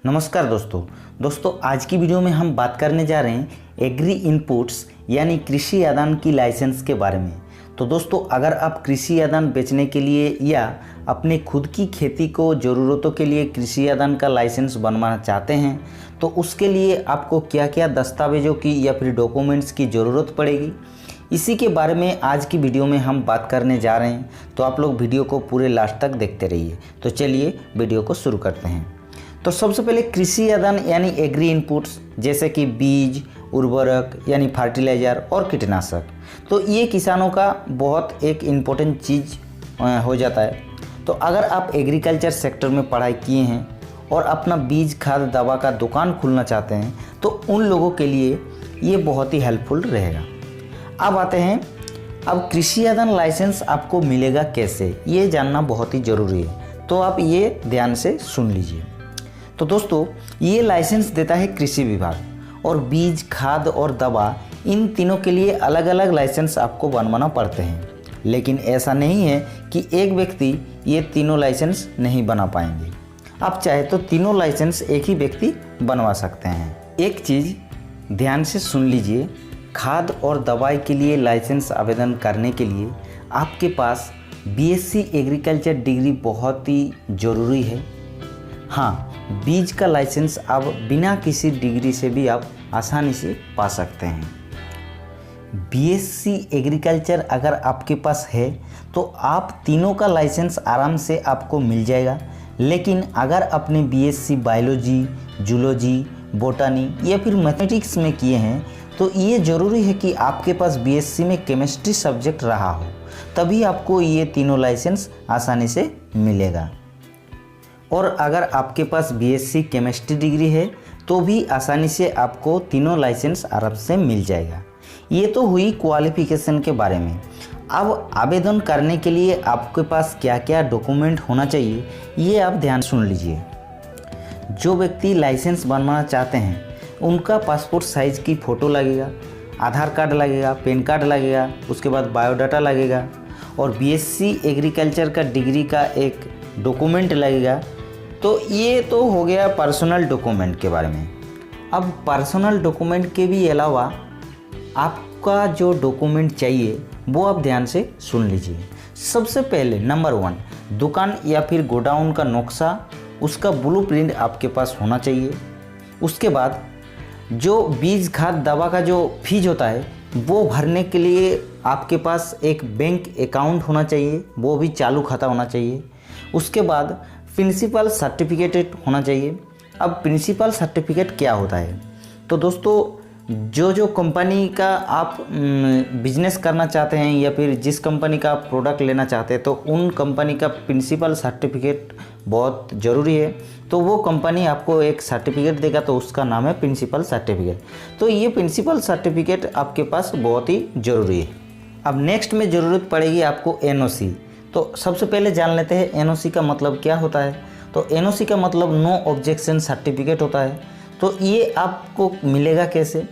नमस्कार दोस्तों आज की वीडियो में हम बात करने जा रहे हैं एग्री इनपुट्स यानी कृषि आदान की लाइसेंस के बारे में। तो दोस्तों, अगर आप कृषि आदान बेचने के लिए या अपने खुद की खेती को ज़रूरतों के लिए कृषि आदान का लाइसेंस बनवाना चाहते हैं तो उसके लिए आपको क्या क्या दस्तावेज़ों की या फिर डॉक्यूमेंट्स की ज़रूरत पड़ेगी, इसी के बारे में आज की वीडियो में हम बात करने जा रहे हैं। तो आप लोग वीडियो को पूरे लास्ट तक देखते रहिए। तो चलिए वीडियो को शुरू करते हैं। तो सबसे पहले कृषि आदान यानी एग्री इनपुट्स जैसे कि बीज, उर्वरक यानी फर्टिलाइज़र और कीटनाशक, तो ये किसानों का बहुत एक इम्पोर्टेंट चीज़ हो जाता है। तो अगर आप एग्रीकल्चर सेक्टर में पढ़ाई किए हैं और अपना बीज, खाद, दवा का दुकान खोलना चाहते हैं तो उन लोगों के लिए ये बहुत ही हेल्पफुल रहेगा। अब आते हैं, अब कृषि आदान लाइसेंस आपको मिलेगा कैसे, ये जानना बहुत ही ज़रूरी है। तो आप ये ध्यान से सुन लीजिए। तो दोस्तों, ये लाइसेंस देता है कृषि विभाग और बीज, खाद और दवा इन तीनों के लिए अलग अलग लाइसेंस आपको बनवाना पड़ते हैं। लेकिन ऐसा नहीं है कि एक व्यक्ति ये तीनों लाइसेंस नहीं बना पाएंगे। आप चाहे तो तीनों लाइसेंस एक ही व्यक्ति बनवा सकते हैं। एक चीज़ ध्यान से सुन लीजिए, खाद और दवाई के लिए लाइसेंस आवेदन करने के लिए आपके पास बीएससी एग्रीकल्चर डिग्री बहुत ही ज़रूरी है। हाँ, बीज का लाइसेंस आप बिना किसी डिग्री से भी आप आसानी से पा सकते हैं। बीएससी एग्रीकल्चर अगर आपके पास है तो आप तीनों का लाइसेंस आराम से आपको मिल जाएगा। लेकिन अगर आपने बीएससी बायोलॉजी, जूलॉजी, बॉटनी या फिर मैथमेटिक्स में किए हैं तो ये ज़रूरी है कि आपके पास बीएससी में केमिस्ट्री सब्जेक्ट रहा हो, तभी आपको ये तीनों लाइसेंस आसानी से मिलेगा। और अगर आपके पास बीएससी केमिस्ट्री डिग्री है तो भी आसानी से आपको तीनों लाइसेंस आराम से मिल जाएगा। ये तो हुई क्वालिफिकेशन के बारे में। अब आवेदन करने के लिए आपके पास क्या क्या डॉक्यूमेंट होना चाहिए ये आप ध्यान सुन लीजिए। जो व्यक्ति लाइसेंस बनवाना चाहते हैं उनका पासपोर्ट साइज़ की फ़ोटो लगेगा, आधार कार्ड लगेगा, पैन कार्ड लगेगा, उसके बाद बायोडाटा लगेगा और बीएससी एग्रीकल्चर का डिग्री का एक डॉक्यूमेंट लगेगा। तो ये तो हो गया पर्सनल डॉक्यूमेंट के बारे में। अब पर्सनल डॉक्यूमेंट के भी अलावा आपका जो डॉक्यूमेंट चाहिए वो आप ध्यान से सुन लीजिए। सबसे पहले नंबर 1, दुकान या फिर गोडाउन का नक्शा, उसका ब्लूप्रिंट आपके पास होना चाहिए। उसके बाद जो बीज, खाद, दवा का जो फीस होता है वो भरने के लिए आपके पास एक बैंक अकाउंट होना चाहिए, वो भी चालू खाता होना चाहिए। उसके बाद प्रिंसिपल सर्टिफिकेट होना चाहिए। अब प्रिंसिपल सर्टिफिकेट क्या होता है? तो दोस्तों, जो कंपनी का आप बिजनेस करना चाहते हैं या फिर जिस कंपनी का आप प्रोडक्ट लेना चाहते हैं तो उन कंपनी का प्रिंसिपल सर्टिफिकेट बहुत ज़रूरी है। तो वो कंपनी आपको एक सर्टिफिकेट देगा तो उसका नाम है प्रिंसिपल सर्टिफिकेट। तो ये प्रिंसिपल सर्टिफिकेट आपके पास बहुत ही ज़रूरी है। अब नेक्स्ट में ज़रूरत पड़ेगी आपको एनओसी। तो सबसे पहले जान लेते हैं एनओसी का मतलब क्या होता है। तो एनओसी का मतलब नो ऑब्जेक्शन सर्टिफिकेट होता है। तो ये आपको मिलेगा कैसे?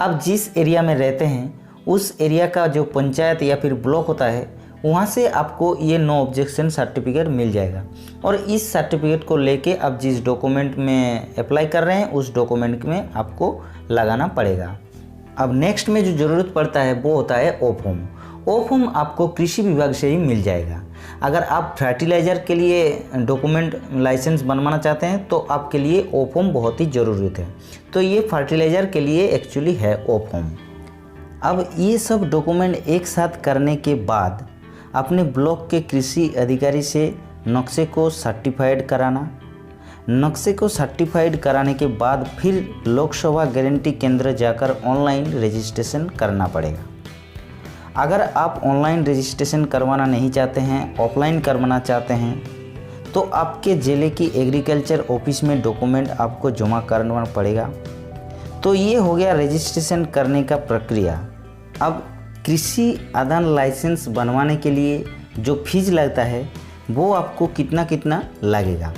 आप जिस एरिया में रहते हैं उस एरिया का जो पंचायत या फिर ब्लॉक होता है वहाँ से आपको ये नो ऑब्जेक्शन सर्टिफिकेट मिल जाएगा। और इस सर्टिफिकेट को लेके आप जिस डॉक्यूमेंट में अप्लाई कर रहे हैं उस डॉक्यूमेंट में आपको लगाना पड़ेगा। अब नेक्स्ट में जो ज़रूरत पड़ता है वो होता है ओ फॉर्म। ओ फॉर्म आपको कृषि विभाग से ही मिल जाएगा। अगर आप फर्टिलाइज़र के लिए डॉक्यूमेंट लाइसेंस बनवाना चाहते हैं तो आपके लिए ओ फॉर्म बहुत ही ज़रूरत है। तो ये फर्टिलाइज़र के लिए एक्चुअली है ओ फॉर्म। अब ये सब डॉक्यूमेंट एक साथ करने के बाद अपने ब्लॉक के कृषि अधिकारी से नक्शे को सर्टिफाइड कराना। नक्शे को सर्टिफाइड कराने के बाद फिर लोकसभा गारंटी केंद्र जाकर ऑनलाइन रजिस्ट्रेशन करना पड़ेगा। अगर आप ऑनलाइन रजिस्ट्रेशन करवाना नहीं चाहते हैं, ऑफलाइन करवाना चाहते हैं तो आपके ज़िले की एग्रीकल्चर ऑफिस में डॉक्यूमेंट आपको जमा करना पड़ेगा। तो ये हो गया रजिस्ट्रेशन करने का प्रक्रिया। अब कृषि आदान लाइसेंस बनवाने के लिए जो फीस लगता है वो आपको कितना कितना लगेगा।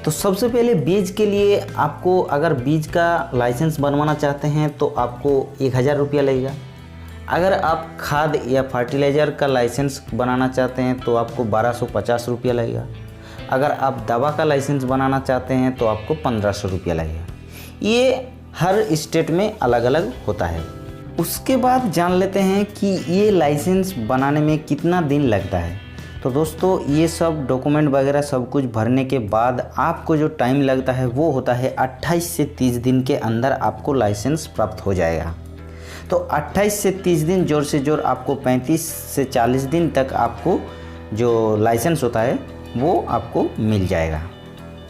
तो सबसे पहले बीज के लिए आपको, अगर बीज का लाइसेंस बनवाना चाहते हैं तो आपको 1000 रुपया लगेगा। अगर आप खाद या फर्टिलाइज़र का लाइसेंस बनाना चाहते हैं तो आपको 1250 रुपया लगेगा। अगर आप दवा का लाइसेंस बनाना चाहते हैं तो आपको 1500 रुपया लगेगा। ये हर स्टेट में अलग अलग होता है। उसके बाद जान लेते हैं कि ये लाइसेंस बनाने में कितना दिन लगता है। तो दोस्तों ये सब डॉक्यूमेंट वगैरह सब कुछ भरने के बाद आपको जो टाइम लगता है वो होता है 28 से 30 दिन के अंदर आपको लाइसेंस प्राप्त हो जाएगा। तो 28 से 30 दिन, जोर से जोर आपको 35 से 40 दिन तक आपको जो लाइसेंस होता है वो आपको मिल जाएगा।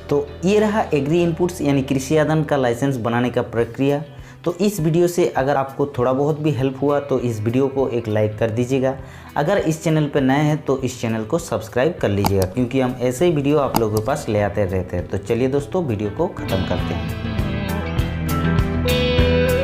तो ये रहा एग्री इनपुट्स यानी कृषि आदान का लाइसेंस बनाने का प्रक्रिया। तो इस वीडियो से अगर आपको थोड़ा बहुत भी हेल्प हुआ तो इस वीडियो को एक लाइक कर दीजिएगा। अगर इस चैनल पर नए हैं तो इस चैनल को सब्सक्राइब कर लीजिएगा, क्योंकि हम ऐसे ही वीडियो आप लोगों के पास ले आते रहते हैं। तो चलिए दोस्तों वीडियो को ख़त्म करते हैं।